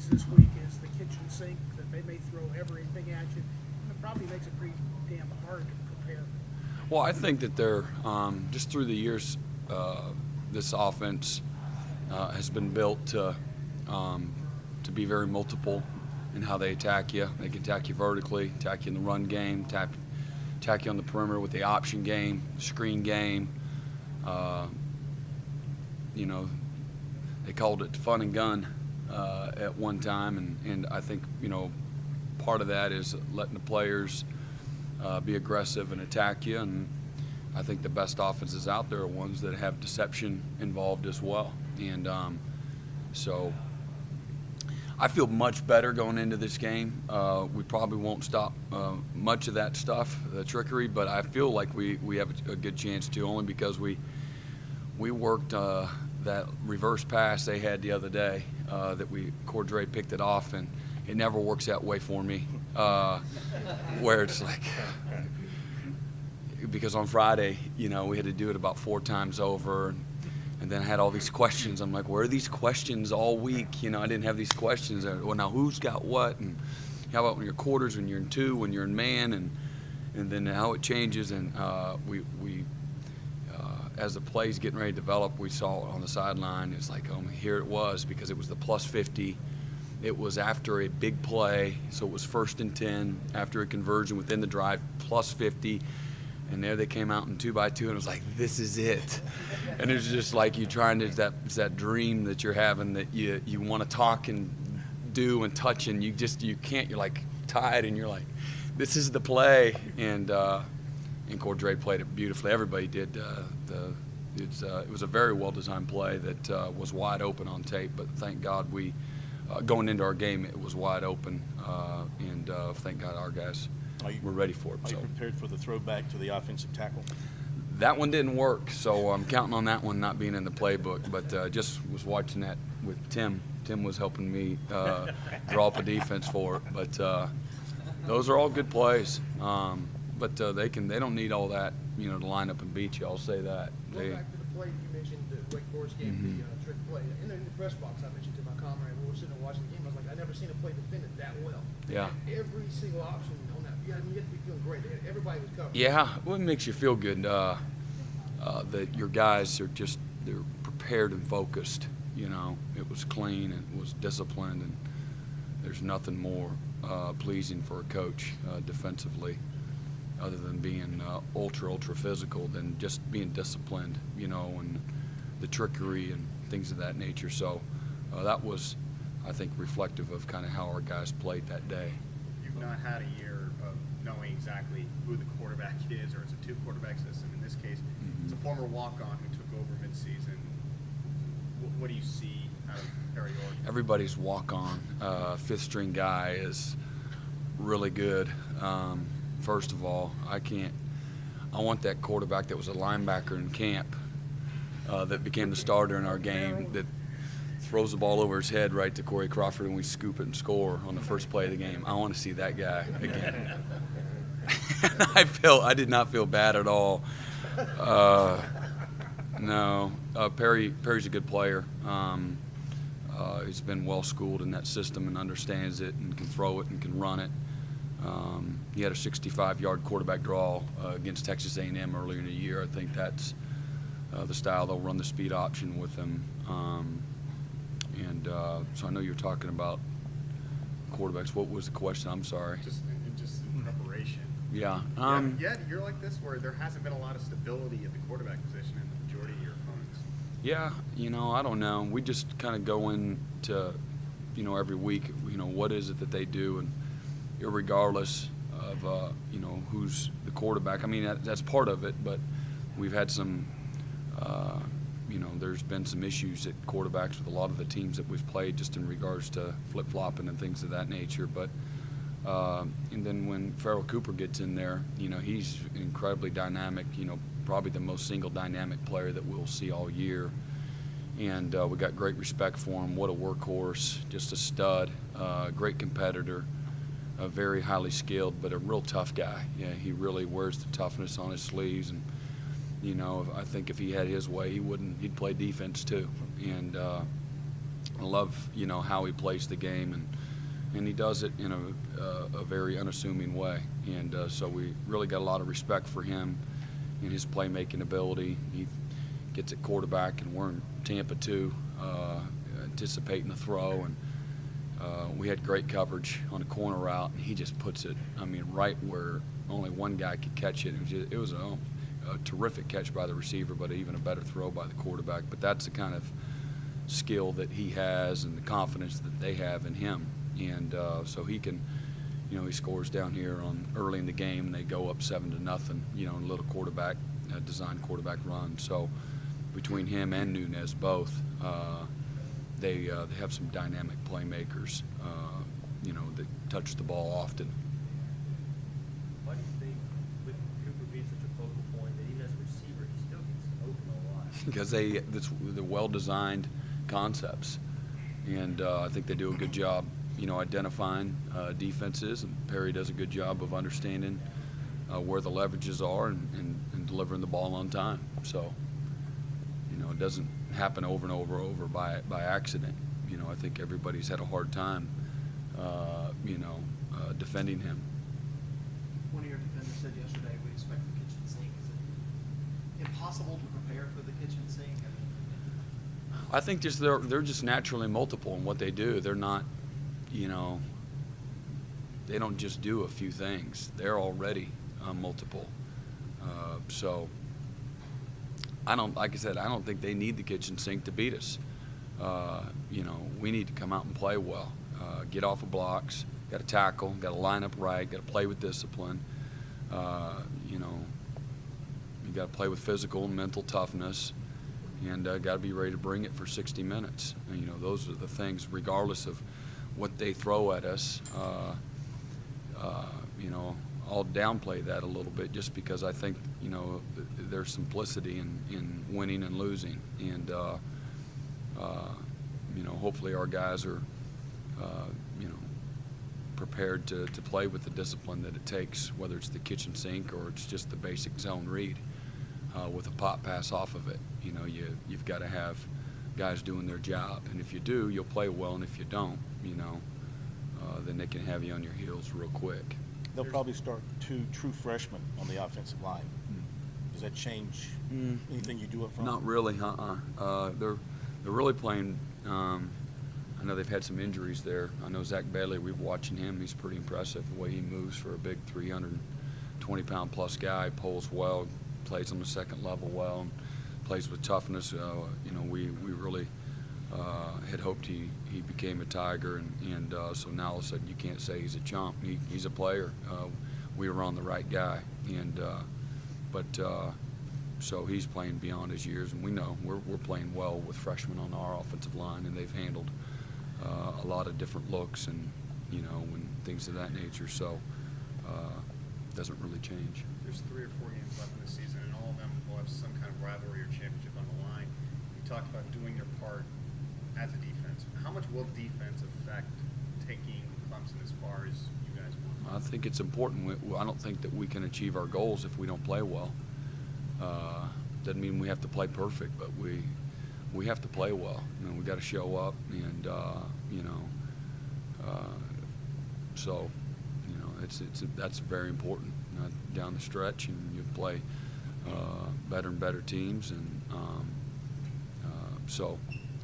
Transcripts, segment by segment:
plays this week is the kitchen sink that they may throw everything at you. And it probably makes it pretty damn hard to prepare. Well, I think that they're just through the years, this offense has been built to be very multiple in how they attack you. They can attack you vertically, attack you in the run game, attack you on the perimeter with the option game, screen game. You know, they called it fun and gun at one time, and I think, you know, part of that is letting the players be aggressive and attack you, and I think the best offenses out there are ones that have deception involved as well. And so I feel much better going into this game. We probably won't stop much of that stuff, the trickery, but I feel like we have a good chance to, only because we worked that reverse pass they had the other day that Cordray picked it off, and it never works that way for me, where it's like, because on Friday, you know, we had to do it about 4 times over, and then I had all these questions. I'm like, where are these questions all week? You know, I didn't have these questions. Well, now who's got what, and how about when you're quarters, when you're in 2, when you're in man, and then how it changes. And we as the play's getting ready to develop, we saw it on the sideline. It's like, oh, here it was, because it was the plus 50. It was after a big play, so it was 1st and 10 after a conversion within the drive, plus 50. And there they came out in 2x2, and it was like, this is it. And it was just like you trying to, it's that dream that you're having, that you want to talk and do and touch, and you can't. You're like tied, and you're like, this is the play. And Cordray played it beautifully. Everybody did. It was a very well-designed play that was wide open on tape, but thank God going into our game, it was wide open, and thank God our guys were ready for it. Are you prepared for the throwback to the offensive tackle? That one didn't work, so I'm counting on that one not being in the playbook, but just was watching that with Tim. Tim was helping me draw up a defense for it, but those are all good plays. But they don't need all that, you know, to line up and beat you. I'll say that. Going back to the play you mentioned, the Wake Forest game, the trick play. In the press box, I mentioned to my comrade, we were sitting and watching the game, I was like, I've never seen a play defended that well. Yeah. Every single option on that. Yeah, I mean, you have to be feeling great. Everybody was covered. Yeah, well, it makes you feel good that your guys are they're prepared and focused. You know, it was clean and it was disciplined, and there's nothing more pleasing for a coach defensively, other than being ultra physical, than just being disciplined, you know, and the trickery and things of that nature. So that was, I think, reflective of kind of how our guys played that day. You've not had a year of knowing exactly who the quarterback is, or it's a 2-quarterback system. In this case, it's a former walk-on who took over midseason. What do you see out of Perry York? Everybody's walk-on 5th-string guy is really good. First of all, I want that quarterback that was a linebacker in camp that became the starter in our game, that throws the ball over his head right to Corey Crawford, and we scoop it and score on the first play of the game. I want to see that guy again. I did not feel bad at all. No, Perry's a good player. He's been well schooled in that system and understands it and can throw it and can run it. He had a 65-yard quarterback draw against Texas A&M earlier in the year. I think that's the style they'll run the speed option with him. So I know you're talking about quarterbacks. What was the question? I'm sorry. Just in preparation. Yeah. You're like this, where there hasn't been a lot of stability at the quarterback position in the majority of your opponents. Yeah, you know, I don't know. We just kind of go into, you know, every week, you know, what is it that they do, and irregardless of, you know, who's the quarterback. I mean, that's part of it, but we've had some, you know, there's been some issues at quarterbacks with a lot of the teams that we've played, just in regards to flip-flopping and things of that nature. But and then when Farrell Cooper gets in there, you know, he's incredibly dynamic, you know, probably the most single dynamic player that we'll see all year. And we got great respect for him. What a workhorse, just a stud, great competitor, very highly skilled, but a real tough guy. Yeah, he really wears the toughness on his sleeves. And, you know, I think if he had his way, he'd play defense too. And I love, you know, how he plays the game, and he does it in a very unassuming way. And so we really got a lot of respect for him and his playmaking ability. He gets at quarterback, and we're in Tampa too, anticipating the throw, and we had great coverage on a corner route, and he just puts it, I mean, right where only one guy could catch it. It was a terrific catch by the receiver, but even a better throw by the quarterback. But that's the kind of skill that he has and the confidence that they have in him. And so he can, you know, he scores down here early in the game, and they go up 7-0, you know, in a little quarterback, designed quarterback run. So between him and Nunez both, they have some dynamic playmakers, you know, that touch the ball often. Why do you think, with Cooper being such a focal point, that even as a receiver, he still gets open a lot? Because they're well-designed concepts, and I think they do a good job, you know, identifying defenses, and Perry does a good job of understanding where the leverages are and delivering the ball on time. So, you know, it doesn't happen over and over by accident. You know, I think everybody's had a hard time, you know, defending him. One of your defenders said yesterday, we expect the kitchen sink. Is it impossible to prepare for the kitchen sink? I think just they're just naturally multiple in what they do. They're not, you know, they don't just do a few things. They're already multiple. So like I said, I don't think they need the kitchen sink to beat us. You know, we need to come out and play well, get off of blocks, got to tackle, got to line up right, got to play with discipline. You know, you got to play with physical and mental toughness, and got to be ready to bring it for 60 minutes. And, you know, those are the things, regardless of what they throw at us. You know, I'll downplay that a little bit just because I think, you know, there's simplicity in winning and losing. And, you know, hopefully our guys are, you know, prepared to play with the discipline that it takes, whether it's the kitchen sink or it's just the basic zone read with a pop pass off of it. You know, you've got to have guys doing their job. And if you do, you'll play well. And if you don't, you know, then they can have you on your heels real quick. They'll probably start 2 true freshmen on the offensive line. Does that change anything you do up front? Not really, they're really playing. I know they've had some injuries there. I know Zach Bailey, we've watching him. He's pretty impressive the way he moves for a big 320-pound plus guy. Pulls well, plays on the second level well, and plays with toughness. You know, we really had hoped he became a Tiger, and so now all of a sudden you can't say he's a chump. He's a player. We were on the right guy, and so he's playing beyond his years, and we know we're playing well with freshmen on our offensive line, and they've handled a lot of different looks and, you know, and things of that nature. So it doesn't really change. There's 3 or 4 games left in the season, and all of them will have some kind of rivalry or championship on the line. You talked about doing your part as a defense. How much will defense affect taking Clemson as far as you guys want? I think it's important. I don't think that we can achieve our goals if we don't play well. Doesn't mean we have to play perfect, but we have to play well. I mean, we got to show up, and you know, so you know, that's very important down the stretch, and you play better and better teams, and so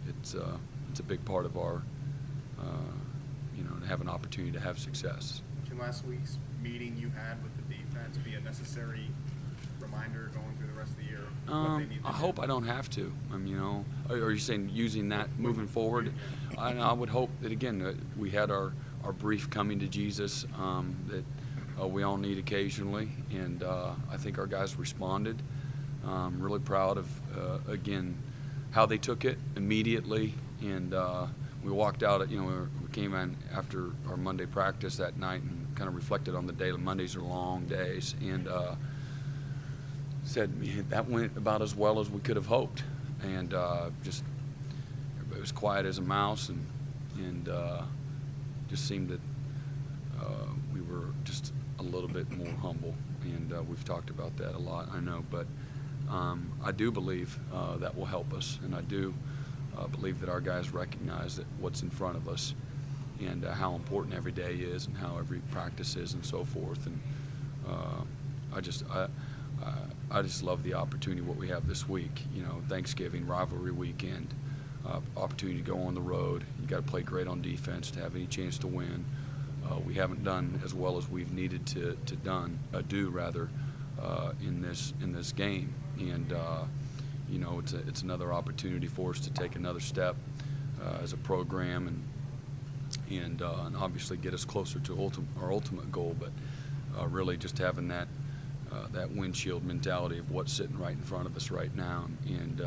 it's a big part of our you know, to have an opportunity to have success. Can last week's meeting you had with the defense be a necessary reminder going through the rest of the year? What they need to I do? hope I don't have to. You know, are you saying using that moving forward? I would hope that, again, we had our brief coming to Jesus that we all need occasionally, and I think our guys responded. I'm really proud of, again, how they took it immediately, and we walked out, you know, we came in after our Monday practice that night and kind of reflected on the day. Mondays are long days, and said that went about as well as we could have hoped, and just everybody was quiet as a mouse, and just seemed that we were just a little bit more humble, and we've talked about that a lot, I know, but I do believe that will help us, and I do believe that our guys recognize that what's in front of us and how important every day is and how every practice is and so forth. And I just love the opportunity what we have this week. You know, Thanksgiving, rivalry weekend, opportunity to go on the road. You got to play great on defense to have any chance to win. We haven't done as well as we've needed to do in this game, and you know, it's another opportunity for us to take another step as a program and obviously get us closer to our ultimate goal. But really just having that windshield mentality of what's sitting right in front of us right now, and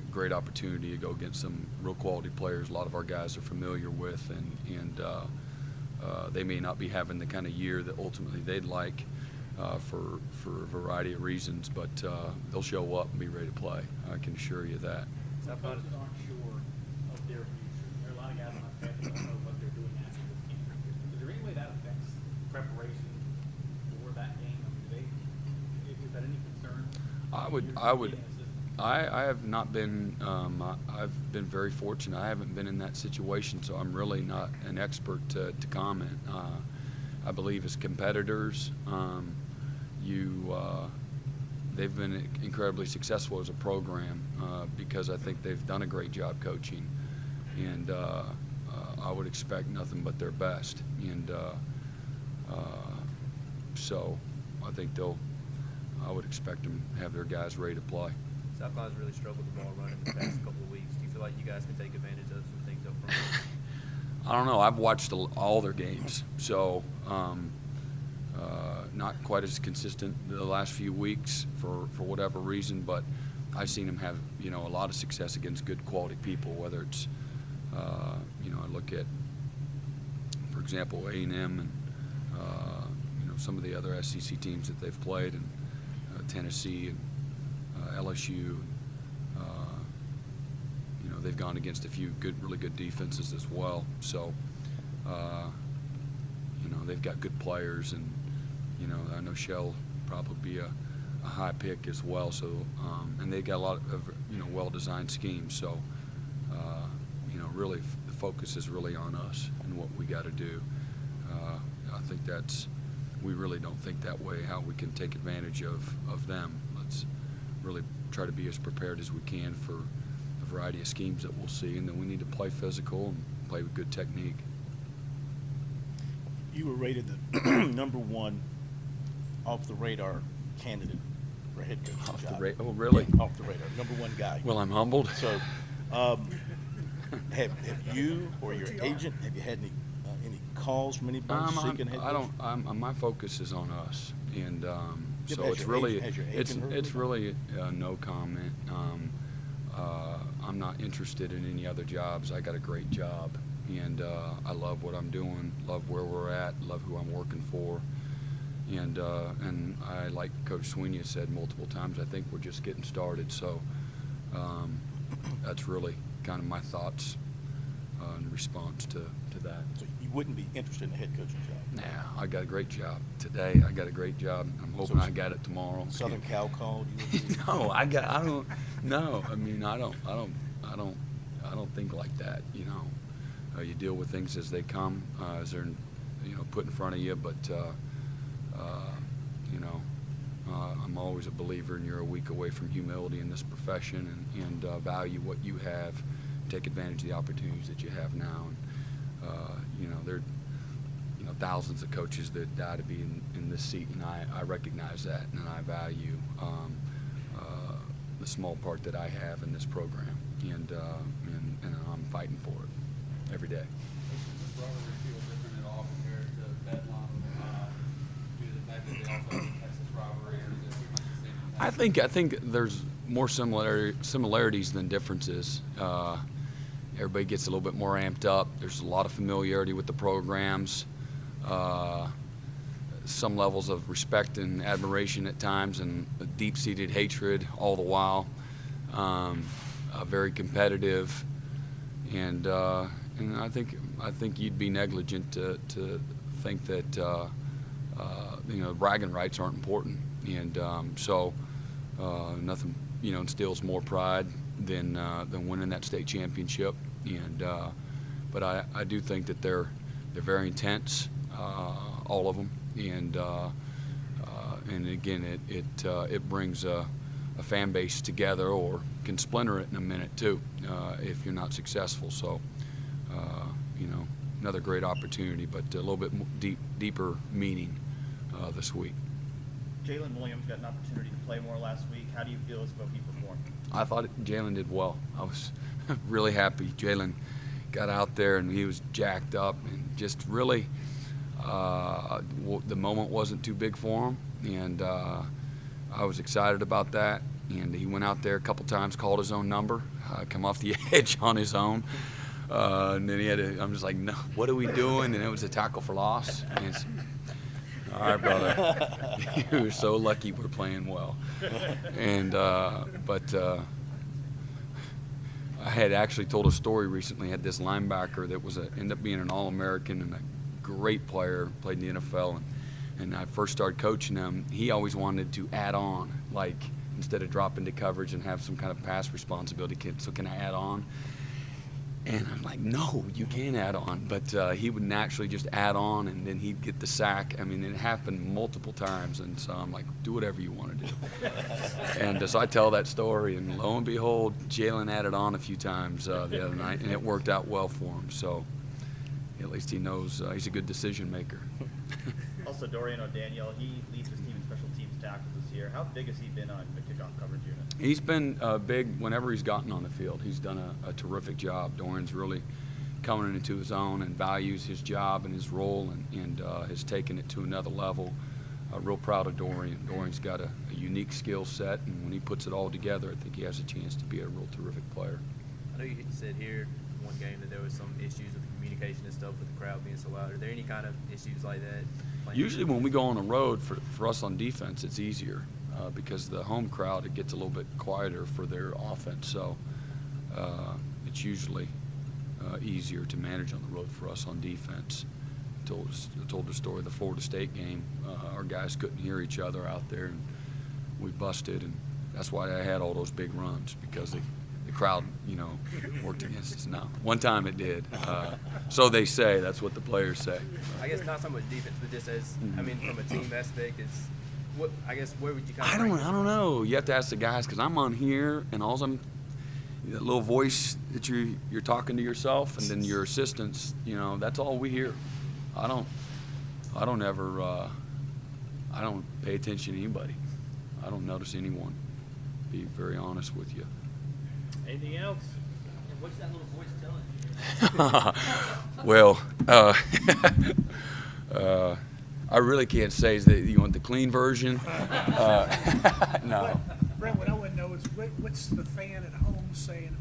great opportunity to go against some real quality players a lot of our guys are familiar with, and they may not be having the kind of year that ultimately they'd like for a variety of reasons, but they'll show up and be ready to play. I can assure you that. Some coaches aren't sure of their future. There are a lot of guys on my staff that don't know what they're doing after this game. Is there any way that affects preparation for that game? I mean, is that any concern? I have not been. I've been very fortunate. I haven't been in that situation, so I'm really not an expert to comment. I believe as competitors, they've been incredibly successful as a program because I think they've done a great job coaching, and I would expect nothing but their best. And so I think I would expect them to have their guys ready to play. South Carolina's really struggled with the ball running the past couple of weeks. Do you feel like you guys can take advantage of some things up front? I don't know. I've watched all their games, so not quite as consistent the last few weeks for whatever reason, but I've seen them have a lot of success against good quality people. Whether it's I look at, for example, A&M and some of the other SEC teams that they've played, and Tennessee and LSU. They've gone against a few really good defenses as well. So, they've got good players, and I know Shell probably be a high pick as well. So, and they've got a lot of well-designed schemes. So, really the focus is really on us and what we got to do. I think we really don't think that way how we can take advantage of them. Let's really try to be as prepared as we can for a variety of schemes that we'll see, and then we need to play physical and play with good technique. You were rated the #1 off the radar candidate for head coach. Off the radar? Oh, really? Yeah, off the radar, #1 guy. Well, I'm humbled. So, have you or your agent, have you had any calls from anybody seeking head coach? My focus is on us, and Yeah, so but it's really has your agent heard it's about really no comment. I'm not interested in any other jobs. I got a great job, and I love what I'm doing, love where we're at, love who I'm working for, and I, like Coach Sweeney has said multiple times, I think we're just getting started. So that's really kind of my thoughts in response to that. So you wouldn't be interested in a head coaching job? Nah, I got a great job today. I got a great job. I'm hoping I got it tomorrow. Southern Cal called you? No, I don't. No, I mean, I don't think like that. You deal with things as they come, as they're put in front of you. But I'm always a believer, and you're a week away from humility in this profession, and value what you have, take advantage of the opportunities that you have now. And there are thousands of coaches that die to be in this seat, and I recognize that, and I value the small part that I have in this program, and I'm fighting for it every day. Does this rivalry feel different at all compared to Bedlam due to the fact that they also have the Texas rivalry, or is it pretty much the same? I think there's more similarities than differences. Everybody gets a little bit more amped up. There's a lot of familiarity with the programs, some levels of respect and admiration at times, and a deep-seated hatred all the while. Very competitive, and I think you'd be negligent to think that bragging rights aren't important, and so nothing instills more pride than winning that state championship. And but I do think that they're very intense, all of them, and again it brings a fan base together, or can splinter it in a minute too if you're not successful. So another great opportunity, but a little bit deeper meaning this week. Jalen Williams got an opportunity to play more last week. How do you feel as though he performed? I thought Jalen did well. I was really happy. Jalen got out there and he was jacked up and just really the moment wasn't too big for him, and I was excited about that. And he went out there a couple times, called his own number, come off the edge on his own. And then I'm just like, no, what are we doing? And it was a tackle for loss. And it's, all right, brother, you're so lucky we're playing well. And but I had actually told a story recently. I had this linebacker that was ended up being an All-American and a great player, played in the NFL. And I first started coaching him. He always wanted to add on, like instead of drop into coverage and have some kind of pass responsibility. So can I add on? And I'm like, no, you can't add on. But he would naturally just add on, and then he'd get the sack. I mean, it happened multiple times. And so I'm like, do whatever you want to do. And so I tell that story, and lo and behold, Jalen added on a few times the other night, and it worked out well for him. So at least he knows he's a good decision maker. Also, Dorian O'Daniel, he leads his team in special teams tackles this year. How big has he been on the kickoff coverage unit? He's been big whenever he's gotten on the field. He's done a terrific job. Dorian's really coming into his own and values his job and his role, and has taken it to another level. Real proud of Dorian. Dorian's got a unique skill set, and when he puts it all together, I think he has a chance to be a real terrific player. I know you said here one game that there was some issues with the communication and stuff with the crowd being so loud. Are there any kind of issues like that? Usually when we go on the road, for us on defense, it's easier because the home crowd, it gets a little bit quieter for their offense. So it's usually easier to manage on the road for us on defense. I told the story of the Florida State game. Our guys couldn't hear each other out there, and we busted, and that's why I had all those big runs, because the crowd, worked against us. No, one time it did. So they say. That's what the players say. I guess not so much defense, but just as I mean, from a team aspect, it's what I guess where would you kind of? I don't know. You have to ask the guys, because I'm on here, and all that little voice that you're talking to yourself, and then your assistants. That's all we hear. I don't pay attention to anybody. I don't notice anyone. Be very honest with you. Anything else? And what's that little voice telling you? Well, I really can't say. Is that you want the clean version? No. Brent, what I want to know is what's the fan at home saying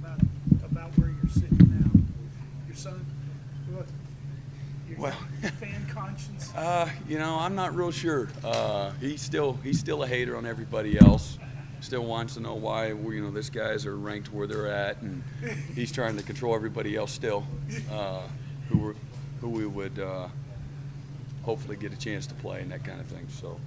about where you're sitting now? Your son? Your fan conscience? I'm not real sure. He's still a hater on everybody else. Still wants to know why this guys are ranked where they're at, and he's trying to control everybody else still, who we would hopefully get a chance to play and that kind of thing. So